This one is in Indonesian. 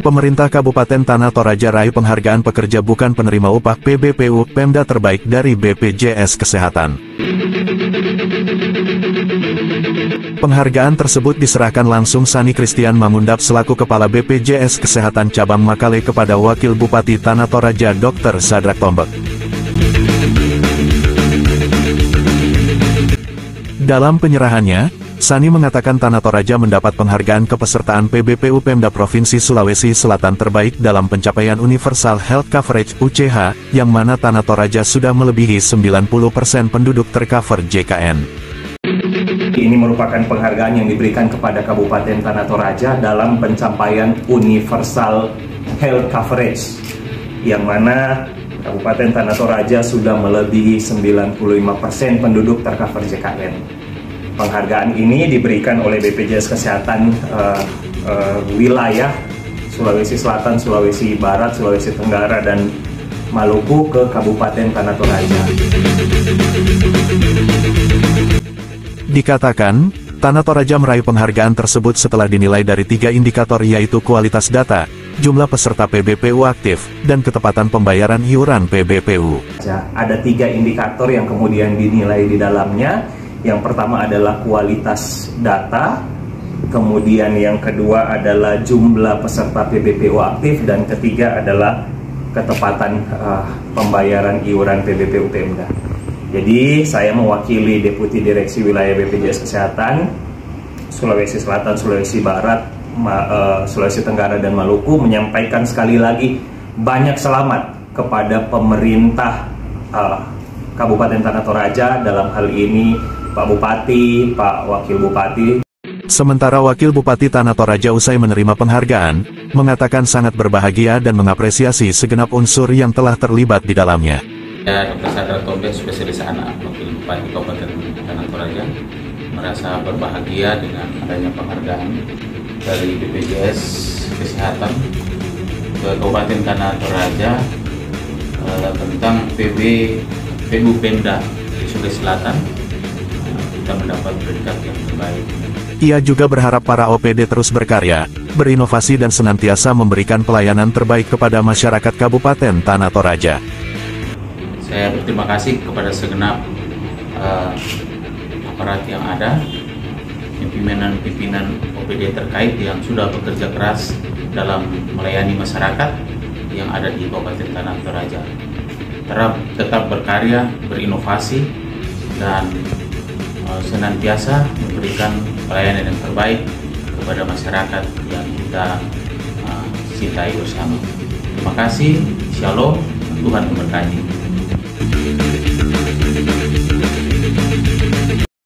Pemerintah Kabupaten Tanah Toraja raih penghargaan pekerja bukan penerima upah PBPU Pemda terbaik dari BPJS Kesehatan. Penghargaan tersebut diserahkan langsung Sani Christian Mangundap selaku Kepala BPJS Kesehatan Cabang Makale kepada Wakil Bupati Tanah Toraja Dr. Sadrak Tombek. Dalam penyerahannya, Sani mengatakan Tanah Toraja mendapat penghargaan kepesertaan PBPU Pemda Provinsi Sulawesi Selatan terbaik dalam pencapaian Universal Health Coverage (UCH), yang mana Tanah Toraja sudah melebihi 90% penduduk tercover JKN. Ini merupakan penghargaan yang diberikan kepada Kabupaten Tanah Toraja dalam pencapaian Universal Health Coverage, yang mana Kabupaten Tanah Toraja sudah melebihi 95% penduduk tercover JKN. Penghargaan ini diberikan oleh BPJS Kesehatan wilayah Sulawesi Selatan, Sulawesi Barat, Sulawesi Tenggara, dan Maluku ke Kabupaten Tanah Toraja. Dikatakan, Tanah Toraja meraih penghargaan tersebut setelah dinilai dari 3 indikator yaitu kualitas data, jumlah peserta PBPU aktif, dan ketepatan pembayaran iuran PBPU. Ada 3 indikator yang kemudian dinilai di dalamnya. Yang pertama adalah kualitas data, kemudian yang kedua adalah jumlah peserta PBPU aktif, dan ketiga adalah ketepatan pembayaran iuran PBPU Pemda. Jadi saya mewakili Deputi Direksi Wilayah BPJS Kesehatan Sulawesi Selatan, Sulawesi Barat, Sulawesi Tenggara, dan Maluku menyampaikan sekali lagi banyak selamat kepada pemerintah Kabupaten Tanah Toraja, dalam hal ini Pak Bupati, Pak Wakil Bupati. Sementara Wakil Bupati Tanah Toraja usai menerima penghargaan, mengatakan sangat berbahagia dan mengapresiasi segenap unsur yang telah terlibat di dalamnya. Dr. Sadrak Tombek, spesialis anak, Wakil Bupati Kabupaten Tanah Toraja, merasa berbahagia dengan adanya penghargaan dari BPJS Kesehatan ke Kabupaten Tanah Toraja tentang PBPU Pemda di Sulawesi Selatan. Kita mendapat peringkat yang terbaik. Ia juga berharap para OPD terus berkarya, berinovasi dan senantiasa memberikan pelayanan terbaik kepada masyarakat Kabupaten Tanah Toraja. Saya berterima kasih kepada segenap aparat yang ada, pimpinan OPD terkait yang sudah bekerja keras dalam melayani masyarakat yang ada di Kabupaten Tanah Toraja. Tetap berkarya, berinovasi, dan senantiasa memberikan pelayanan yang terbaik kepada masyarakat yang kita cintai bersama. Terima kasih, Shalom, Tuhan memberkati.